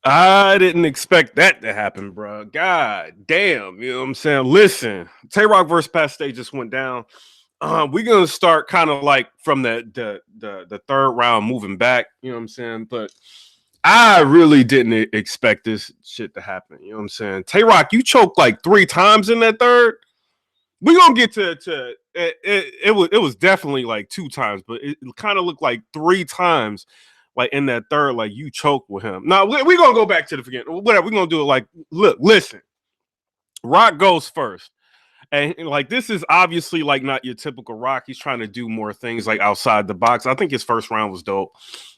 I didn't expect that to happen, bro. God damn, you know what I'm saying? Listen, Tay Roc versus Pat Stay just went down. We're gonna start kind of like from the third round moving back, you know what I'm saying? But I really didn't expect this shit to happen. You know what I'm saying? Tay Roc, you choked like 3 times in that third. We're gonna get to it was definitely like 2 times, but it kind of looked like 3 times like in that third, like you choked with him. Now we're gonna go back to the beginning. Whatever, we're gonna do it like look, listen, Rock goes first. And like this is obviously like not your typical Rock. He's trying to do more things like outside the box. I think his first round was dope.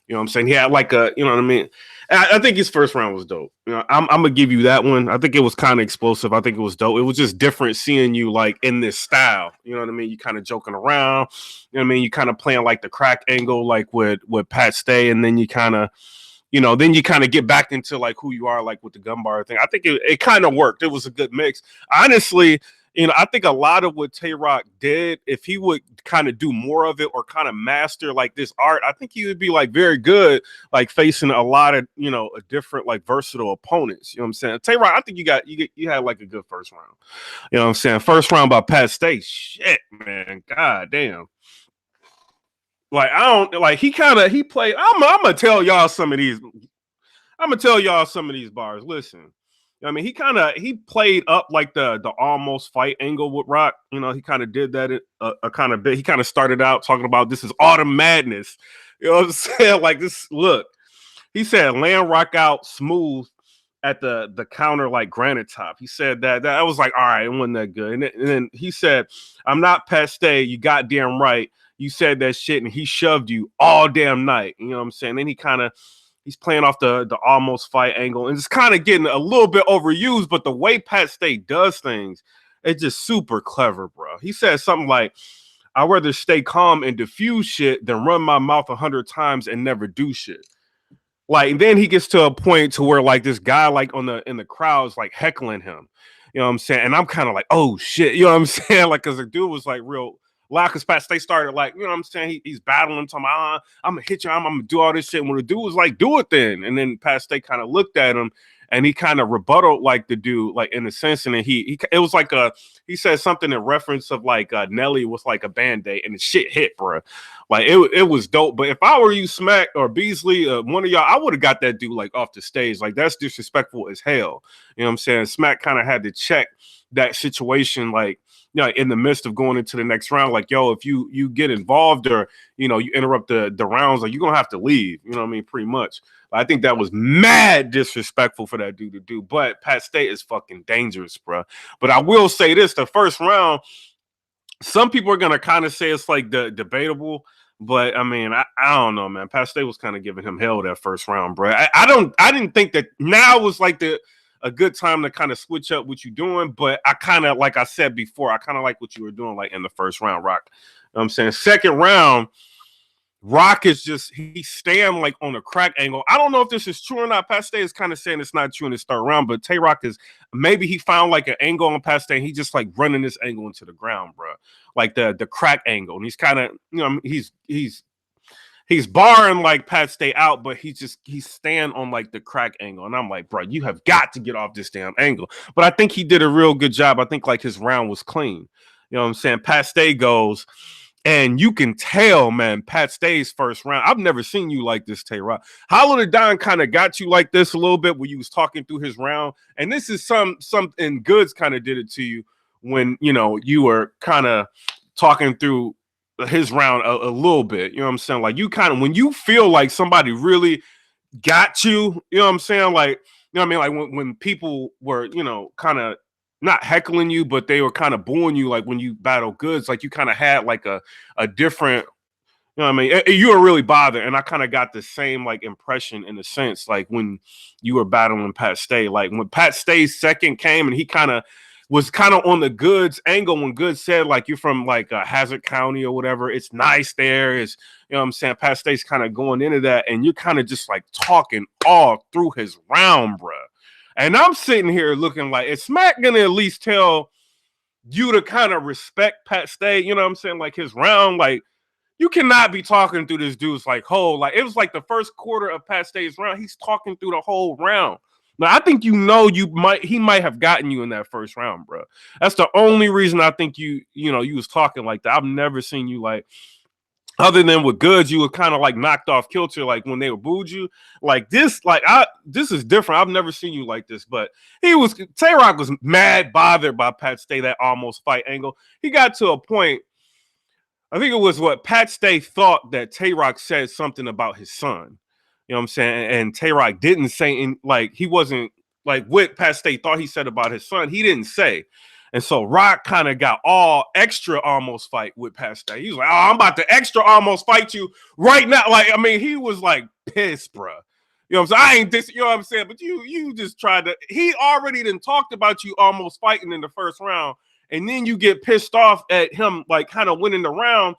You know what I'm saying? He had like a, you know what I mean? I think his first round was dope. You know, I'm gonna give you that one. I think it was kind of explosive. I think it was dope. It was just different seeing you like in this style. You know what I mean? You kind of joking around. You know what I mean? You kind of playing like the crack angle, like with Pat Stay, and then you kind of, then you kind of get back into like who you are, like with the gun bar thing. I think it kind of worked. It was a good mix. Honestly, I think a lot of what Tay Roc did, if he would kind of do more of it or kind of master like this art, I think he would be like very good, like facing a lot of, a different like versatile opponents. You know what I'm saying? Tay Roc, I think you had like a good first round. You know what I'm saying? First round by Pat Stay. Shit, man. God damn. Like I don't like he played. I'm gonna tell y'all some of these. I'm gonna tell y'all some of these bars. Listen, I mean, he played up like the almost fight angle with Rock. He kind of did that a kind of bit. He kind of started out talking about this is autumn madness. You know what I'm saying? Like this. Look, he said land Rock out smooth at the counter like granite top. He said that I was like, all right, it wasn't that good. And then he said, I'm not Pat Stay. You goddamn right. You said that shit, and he shoved you all damn night. You know what I'm saying? Then he's playing off the almost fight angle, and it's kind of getting a little bit overused. But the way Pat Stay does things, it's just super clever, bro. He said something like, "I'd rather stay calm and diffuse shit than run my mouth 100 times and never do shit." Like then he gets to a point to where like this guy like in the crowd is like heckling him. You know what I'm saying? And I'm kind of like, oh shit, you know what I'm saying? Like, cause the dude was like real loud. Cause Pat Stay started like, you know what I'm saying? He's battling, talking about, I'm gonna hit you, I'm gonna do all this shit. And when the dude was like, do it then. And then Pat Stay kind of looked at him and he kind of rebutted like the dude, like in a sense. And then he it was like he said something in reference of like Nelly was like a band-aid and the shit hit, bro. Like it was dope. But if I were you, Smack or Beasley, one of y'all, I would have got that dude like off the stage. Like that's disrespectful as hell. You know what I'm saying? Smack kind of had to check that situation, like in the midst of going into the next round. Like, yo, if you get involved or you interrupt the rounds, like you're gonna have to leave. You know what I mean? Pretty much. I think that was mad disrespectful for that dude to do. But Pat Stay is fucking dangerous, bro. But I will say this: the first round, some people are gonna kind of say it's like debatable. But I mean, I don't know, man. Pat Stay was kind of giving him hell that first round, bro. I didn't think that now was like a good time to kind of switch up what you're doing. But I kind of, like I said before, I kind of like what you were doing like in the first round, Rock. You know what I'm saying? Second round, Rock is just he's staying like on a crack angle. I don't know if this is true or not. Pat Stay is kind of saying it's not true in his third round, but Tay Roc is maybe he found like an angle on Pat Stay and he just like running this angle into the ground, bro. Like the crack angle. And he's kind of, he's barring like Pat Stay out, but he's staying on like the crack angle. And I'm like, bro, you have got to get off this damn angle. But I think he did a real good job. I think like his round was clean. You know what I'm saying? Pat Stay goes, and you can tell, man, Pat Stay's first round. I've never seen you like this, Tay Roc. Hollow the Don kind of got you like this a little bit when you was talking through his round. And this is something Goods kind of did it to you when, you were kind of talking through his round a little bit. You know what I'm saying? Like you kind of, when you feel like somebody really got you, you know what I'm saying? Like, you know what I mean? Like when people were, kind of not heckling you, but they were kind of booing you. Like when you battle Goods, like you kind of had like a different, you know what I mean? You were really bothered. And I kind of got the same like impression in a sense, like when you were battling Pat Stay, like when Pat Stay's second came and he kind of was kind of on the Goods angle when Goods said like you're from like Hazard County or whatever. It's nice there. It's, you know what I'm saying? Pat Stay's kind of going into that and you're kind of just like talking all through his round, bro. And I'm sitting here looking like, is Smack gonna at least tell you to kind of respect Pat Stay? You know what I'm saying? Like his round, like, You cannot be talking through this dude's like whole, like it was like the first quarter of Pat Stay's round. He's talking through the whole round. Now I think he might have gotten you in that first round, bro. That's the only reason I think you was talking like that. I've never seen you like, other than with Goods, you were kind of like knocked off kilter, like when they were booed you. Like this, this is different. I've never seen you like this, but Tay Roc was mad bothered by Pat Stay, that almost fight angle. He got to a point, I think it was what Pat Stay thought that Tay Roc said something about his son. You know what I'm saying? And Tay Roc didn't say, like, he wasn't like what Pat Stay thought he said about his son. He didn't say. And so Roc kind of got all extra almost fight with Pat Stay. He was like, oh, I'm about to extra almost fight you right now. Like, I mean, he was like pissed, bro. You know what I'm saying? I ain't this, you know what I'm saying? But you just tried to, he already done talked about you almost fighting in the first round. And then you get pissed off at him, like kind of winning the round.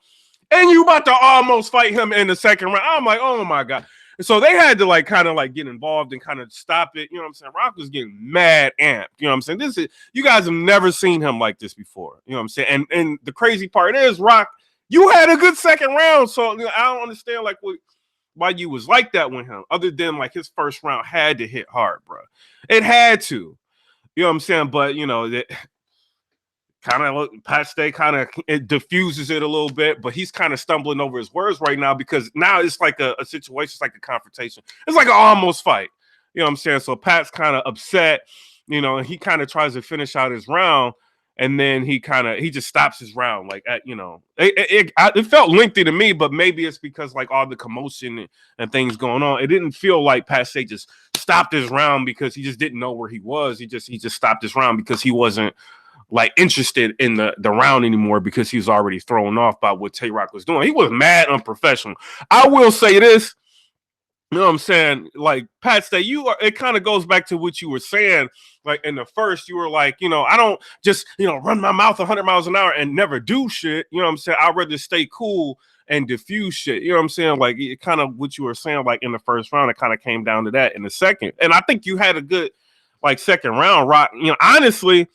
And you about to almost fight him in the second round. I'm like, oh my God. And so they had to like kind of like get involved and kind of stop it. You know what I'm saying? Roc was getting mad amped. You know what I'm saying? You guys have never seen him like this before. You know what I'm saying? And the crazy part is, Roc, you had a good second round. So I don't understand like why you was like that with him, other than like his first round had to hit hard, bro. It had to. You know what I'm saying? But that kind of Pat Stay kind of it diffuses it a little bit, but he's kind of stumbling over his words right now because now it's like a situation, it's like a confrontation. It's like an almost fight. You know what I'm saying? So Pat's kind of upset, and he kind of tries to finish out his round, and then he just stops his round. Like, it felt lengthy to me, but maybe it's because like all the commotion and things going on. It didn't feel like Pat Stay just stopped his round because he just didn't know where he was. He just stopped his round because he wasn't like interested in the round anymore because he was already thrown off by what Tay Roc was doing. He was mad unprofessional. I will say this, you know what I'm saying? Like Pat Stay, it kind of goes back to what you were saying. Like in the first, you were like, I don't just, run my mouth 100 miles an hour and never do shit. You know what I'm saying? I'd rather stay cool and diffuse shit. You know what I'm saying? Like it kind of what you were saying, like in the first round, it kind of came down to that in the second. And I think you had a good like second round, Roc. Honestly,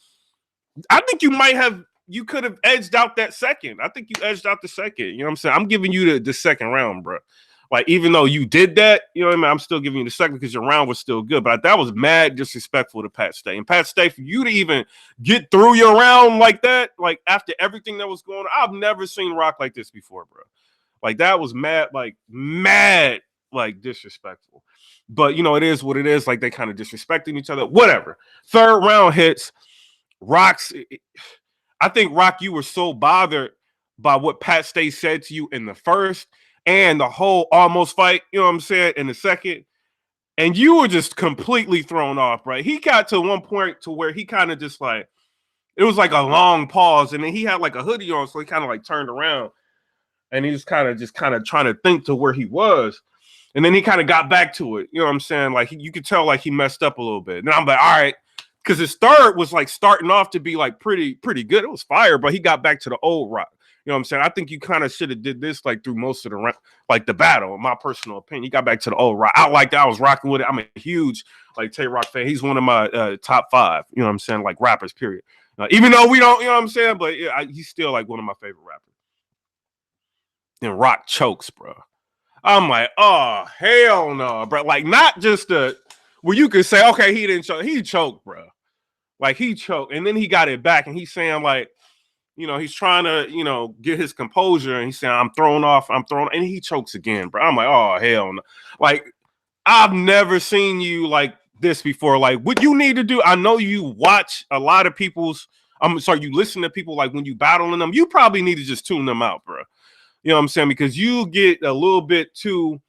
I think you could have edged out that second. I think you edged out the second. You know what I'm saying? I'm giving you the second round, bro. Like, even though you did that, you know what I mean? I'm still giving you the second because your round was still good. But that was mad disrespectful to Pat Stay. And Pat Stay, for you to even get through your round like that, like after everything that was going on, I've never seen Roc like this before, bro. Like, that was mad, like disrespectful. But, it is what it is. Like, they kind of disrespecting each other. Whatever. Third round hits. I think, Roc, you were so bothered by what Pat Stay said to you in the first and the whole almost fight, you know what I'm saying, in the second, and you were just completely thrown off, right? He got to one point to where he kind of just like, it was like a long pause, and then he had like a hoodie on, so he kind of like turned around, and he was kind of trying to think to where he was, and then he kind of got back to it, you know what I'm saying? Like, you could tell like he messed up a little bit. And I'm like, all right, because his third was like starting off to be like pretty good. It was fire, but he got back to the old Roc. You know what I'm saying? I think you kind of should have did this like through most of the battle, in my personal opinion. He got back to the old Roc. I like that. I was rocking with it. I'm a huge like Tay Roc fan. He's one of my top 5, you know what I'm saying, like rappers, period. Even though we don't, you know what I'm saying, but yeah, he's still like one of my favorite rappers. Then Roc chokes, bro. I'm like, oh, hell no, bro. Like, not just where you could say, okay, he didn't choke. He choked, bro. Like, he choked. And then he got it back, and he's saying, like, he's trying to, get his composure, and he's saying, I'm thrown off, and he chokes again, bro. I'm like, oh, hell no. Like, I've never seen you like this before. Like, what you need to do, I know you watch a lot of you listen to people, like, when you battling them, you probably need to just tune them out, bro. You know what I'm saying? Because you get a little bit too,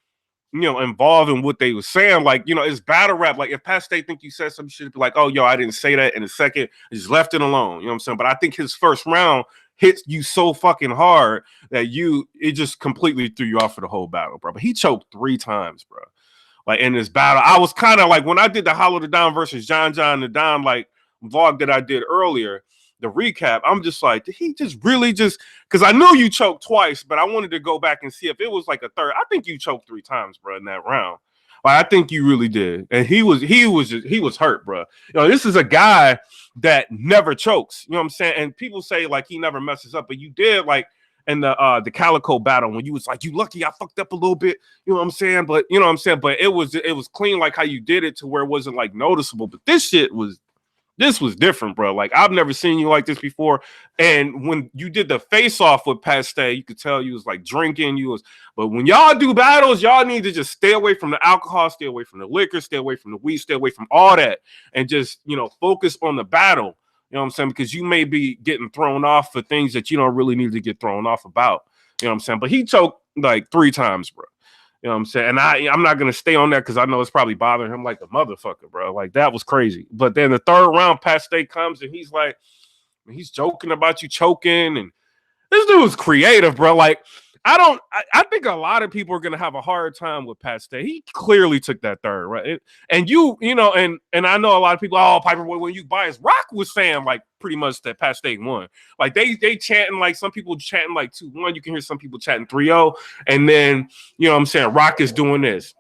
involved in what they were saying. Like, it's battle rap. Like, if Pat Stay think you said something, you should be like, oh, yo, I didn't say that in a second. I just left it alone. You know what I'm saying? But I think his first round hits you so fucking hard that it just completely threw you off for the whole battle, bro. But he choked 3 times, bro. Like, in this battle, I was kind of like, when I did the Hollow the Don versus John the Don, like, vlog that I did earlier, the recap, I'm just like, did he just really because I knew you choked twice, but I wanted to go back and see if it was like a third. I think you choked 3 times, bro, in that round. Like, I think you really did. And he was hurt, bro. This is a guy that never chokes. You know what I'm saying? And people say like he never messes up, but you did, like, the Calico battle when you was like, you lucky I fucked up a little bit, you know what I'm saying? But you know what I'm saying? But it was clean, like how you did it to where it wasn't like noticeable. But this was different, bro. Like I've never seen you like this before. And when you did the face off with Pastay, you could tell you was like drinking. But when y'all do battles, y'all need to just stay away from the alcohol, stay away from the liquor, stay away from the weed, stay away from all that, and just focus on the battle. You know what I'm saying? Because you may be getting thrown off for things that you don't really need to get thrown off about. You know what I'm saying? But he choked like 3 times, bro. You know what I'm saying? And I'm not going to stay on that because I know it's probably bothering him like a motherfucker, bro. Like, that was crazy. But then the 3rd round, Pastay comes and he's like, he's joking about you choking. And this dude was creative, bro. Like, I think a lot of people are going to have a hard time with Pastay. He clearly took that 3rd, right? And and I know a lot of people, oh, PIPERBOY, when you biased. Roc was saying, like, pretty much that Pastay won. Like, they chanting, like, some people chanting, like, 2-1. You can hear some people chanting 3-0. And then, you know what I'm saying, Roc is doing this.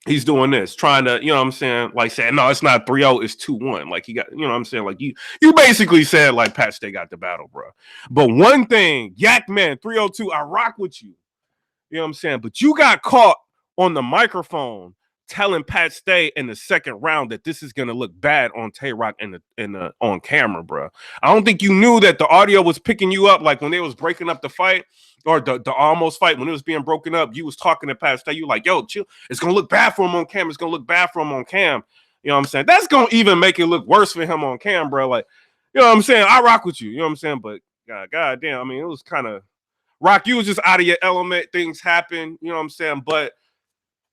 He's doing this, trying to, you know what I'm saying, like saying, no, it's not 3-0, it's 2-1. Like, he got, you know what I'm saying? Like, you basically said, like, Pastay got the battle, bro. But one thing, Yak Man, 302, I rock with you. You know what I'm saying? But you got caught on the microphone telling Pastay in the 2nd round that this is going to look bad on Tay Roc and on camera, bro. I don't think you knew that the audio was picking you up, like when they was breaking up the fight or the almost fight, when it was being broken up, you was talking to Pastay. You like, yo, chill. It's going to look bad for him on cam. It's going to look bad for him on cam. You know what I'm saying? That's going to even make it look worse for him on cam, bro. Like, you know what I'm saying? I rock with you. You know what I'm saying? But God damn, I mean, it was kind of Roc, you was just out of your element. Things happen. You know what I'm saying? But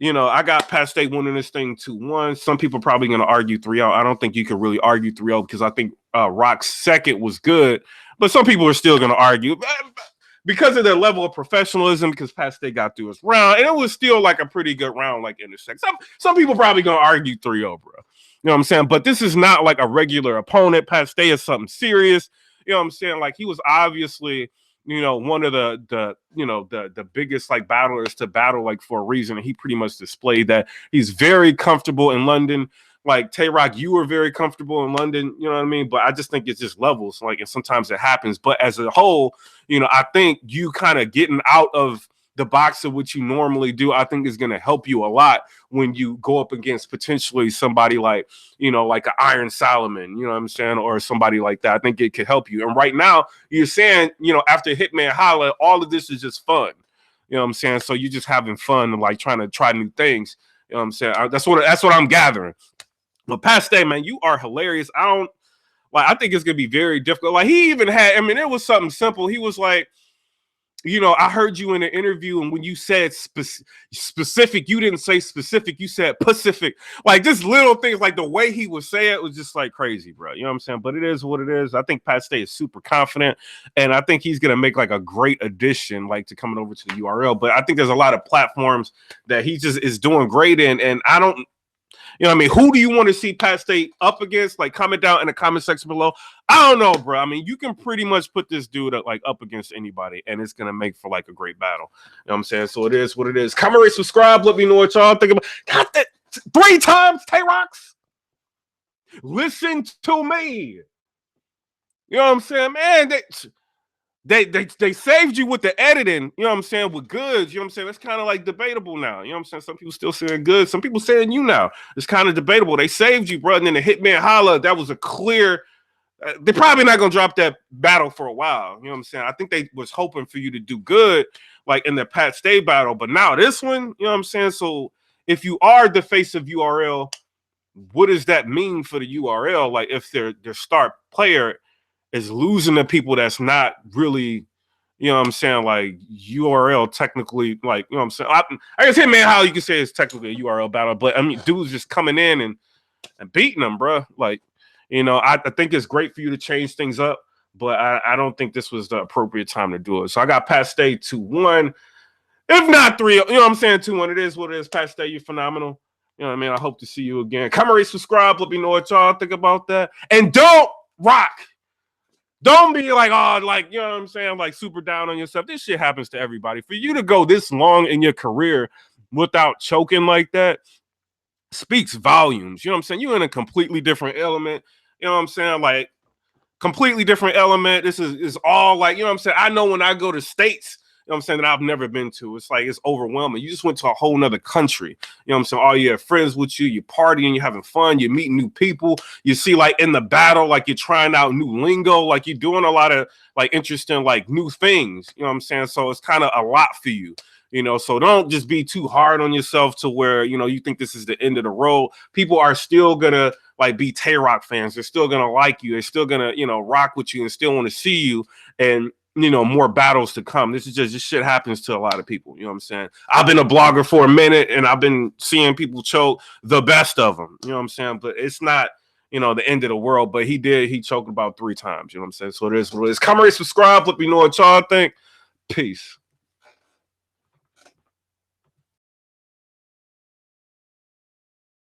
I got Pastay winning this thing 2-1. Some people probably going to argue 3-0. I don't think you could really argue 3-0 because I think Roc's 2nd was good. But some people are still going to argue because of their level of professionalism, because Pastay got through his round. And it was still like a pretty good round, like in the 2nd. Some people probably going to argue 3-0, bro. You know what I'm saying? But this is not like a regular opponent. Pastay is something serious. You know what I'm saying? Like, he was obviously one of the biggest like battlers to battle like for a reason. And he pretty much displayed that. He's very comfortable in London. Like, Tay Roc, you were very comfortable in London, you know what I mean? But I just think it's just levels, like, and sometimes it happens. But as a whole, I think you kind of getting out of the box of what you normally do, I think is going to help you a lot when you go up against potentially somebody like, like an Iron Solomon, you know what I'm saying? Or somebody like that. I think it could help you. And right now you're saying, after Hitman Holla, all of this is just fun. You know what I'm saying? So you're just having fun and like trying to try new things. You know what I'm saying? That's what I'm gathering. But Pastay, man, you are hilarious. I think it's going to be very difficult. Like, he even had, it was something simple. He was like, I heard you in an interview, and when you said specific, you didn't say specific, you said Pacific. Like, just little things, like the way he would say it was just like crazy, bro. You know what I'm saying? But it is what it is. I think Pastay is super confident, and I think he's gonna make like a great addition, like to coming over to the URL. But I think there's a lot of platforms that he just is doing great in, and I don't. You know what I mean? Who do you want to see Pastay up against? Like, comment down in the comment section below. I don't know, bro. I mean, you can pretty much put this dude up against anybody, and it's going to make for, like, a great battle. You know what I'm saying? So it is what it is. Comment, rate, subscribe. Let me know what y'all think about. Got that 3 times, Tay Roc. Listen to me. You know what I'm saying? Man, they saved you with the editing, you know what I'm saying, with goods, you know what I'm saying? It's kind of like debatable now, you know what I'm saying? Some people still saying good, some people saying you now. It's kind of debatable. They saved you, bro. And then the Hitman Holla, that was a clear, they're probably not going to drop that battle for a while, you know what I'm saying? I think they was hoping for you to do good, like in the Pastay battle, but now this one, you know what I'm saying? So if you are the face of URL, what does that mean for the URL? Like, if their star player is losing to people that's not really, you know what I'm saying, like URL technically, like, you know what I'm saying? I guess Hitman Holla, you can say it's technically a URL battle, but I mean, dude's just coming in and beating them, bro. Like, I think it's great for you to change things up, but I don't think this was the appropriate time to do it. So I got Pastay 2-1, if not 3, you know what I'm saying, 2-1. It is what it is. Pastay, you're phenomenal. You know what I mean? I hope to see you again. Comment, rate, subscribe. Let me know what y'all think about that. And don't rock. Don't be like, oh, like, you know what I'm saying, like super down on yourself. This shit happens to everybody. For you to go this long in your career without choking like that speaks volumes. You know what I'm saying? You're in a completely different element. You know what I'm saying? Like, completely different element. This is all like, you know what I'm saying? I know when I go to states, you know what I'm saying, that I've never been to, it's like it's overwhelming. You just went to a whole nother country. You know what I'm saying? All your friends with you, you're partying, you're having fun, you're meeting new people. You see, like in the battle, like you're trying out new lingo, like you're doing a lot of like interesting, like new things. You know what I'm saying? So it's kind of a lot for you. You know, so don't just be too hard on yourself to where, you know, you think this is the end of the road. People are still gonna like be Tay Roc fans. They're still gonna like you. They're still gonna, you know, rock with you and still want to see you. And you know, more battles to come. This is just this shit happens to a lot of people. You know what I'm saying? I've been a blogger for a minute and I've been seeing people choke the best of them. You know what I'm saying? But it's not, you know, the end of the world. But he choked about 3 times. You know what I'm saying? So it is what it is. Come rate, subscribe. Let me know what y'all think. Peace.